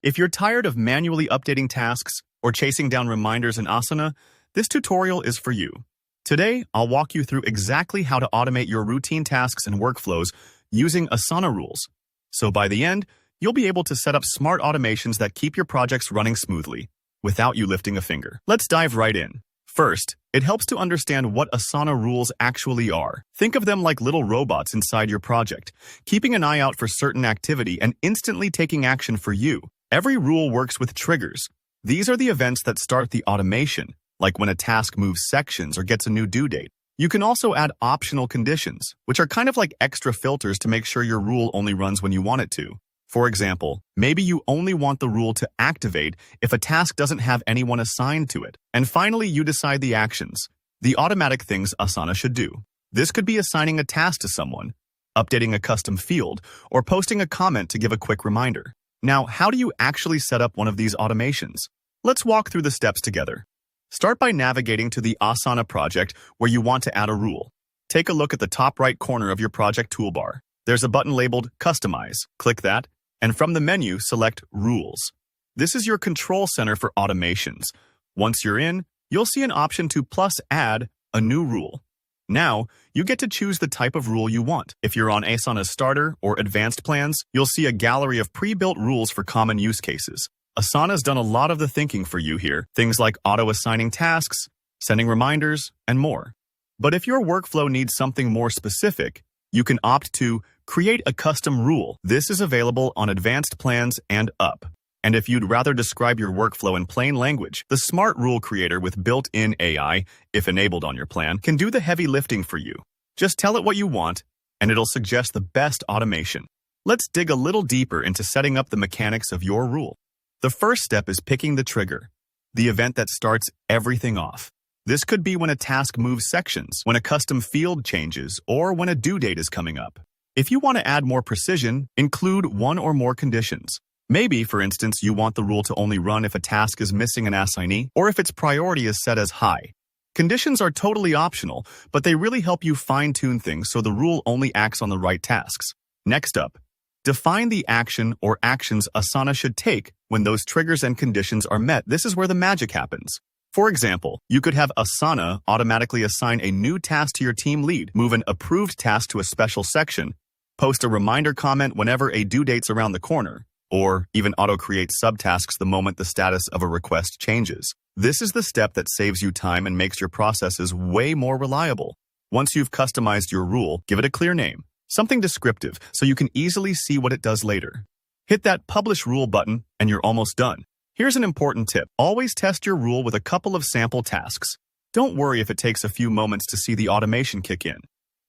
If you're tired of manually updating tasks or chasing down reminders in Asana, this tutorial is for you. Today, I'll walk you through exactly how to automate your routine tasks and workflows using Asana rules. So by the end, you'll be able to set up smart automations that keep your projects running smoothly without you lifting a finger. Let's dive right in. First, it helps to understand what Asana rules actually are. Think of them like little robots inside your project, keeping an eye out for certain activity and instantly taking action for you. Every rule works with triggers. These are the events that start the automation, like when a task moves sections or gets a new due date. You can also add optional conditions, which are kind of like extra filters to make sure your rule only runs when you want it to. For example, maybe you only want the rule to activate if a task doesn't have anyone assigned to it. And finally, you decide the actions, the automatic things Asana should do. This could be assigning a task to someone, updating a custom field, or posting a comment to give a quick reminder. Now, how do you actually set up one of these automations? Let's walk through the steps together. Start by navigating to the Asana project where you want to add a rule. Take a look at the top right corner of your project toolbar. There's a button labeled Customize. Click that, and from the menu, select Rules. This is your control center for automations. Once you're in, you'll see an option to add a new rule. Now, you get to choose the type of rule you want. If you're on Asana Starter or Advanced plans, you'll see a gallery of pre-built rules for common use cases. Asana's done a lot of the thinking for you here, things like auto-assigning tasks, sending reminders, and more. But if your workflow needs something more specific, you can opt to create a custom rule. This is available on Advanced plans and up. And if you'd rather describe your workflow in plain language, the Smart Rule Creator with built-in AI, if enabled on your plan, can do the heavy lifting for you. Just tell it what you want, and it'll suggest the best automation. Let's dig a little deeper into setting up the mechanics of your rule. The first step is picking the trigger, the event that starts everything off. This could be when a task moves sections, when a custom field changes, or when a due date is coming up. If you want to add more precision, include one or more conditions. Maybe, for instance, you want the rule to only run if a task is missing an assignee or if its priority is set as high. Conditions are totally optional, but they really help you fine-tune things so the rule only acts on the right tasks. Next up, define the action or actions Asana should take when those triggers and conditions are met. This is where the magic happens. For example, you could have Asana automatically assign a new task to your team lead, move an approved task to a special section, post a reminder comment whenever a due date's around the corner, or even auto-create subtasks the moment the status of a request changes. This is the step that saves you time and makes your processes way more reliable. Once you've customized your rule, give it a clear name, something descriptive, so you can easily see what it does later. Hit that Publish Rule button, and you're almost done. Here's an important tip. Always test your rule with a couple of sample tasks. Don't worry if it takes a few moments to see the automation kick in.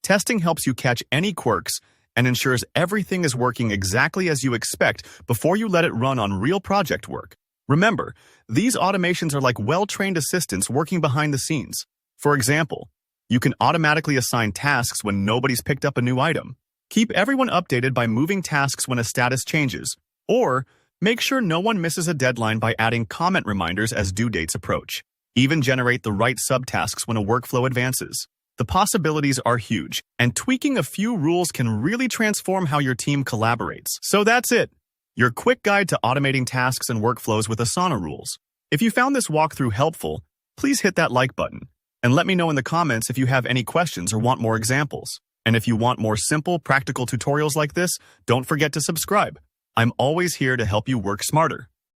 Testing helps you catch any quirks and ensures everything is working exactly as you expect before you let it run on real project work. Remember, these automations are like well-trained assistants working behind the scenes. For example, you can automatically assign tasks when nobody's picked up a new item. Keep everyone updated by moving tasks when a status changes, or make sure no one misses a deadline by adding comment reminders as due dates approach. Even generate the right subtasks when a workflow advances. The possibilities are huge, and tweaking a few rules can really transform how your team collaborates. So that's it, your quick guide to automating tasks and workflows with Asana rules. If you found this walkthrough helpful, please hit that like button, and let me know in the comments if you have any questions or want more examples. And if you want more simple, practical tutorials like this, don't forget to subscribe. I'm always here to help you work smarter.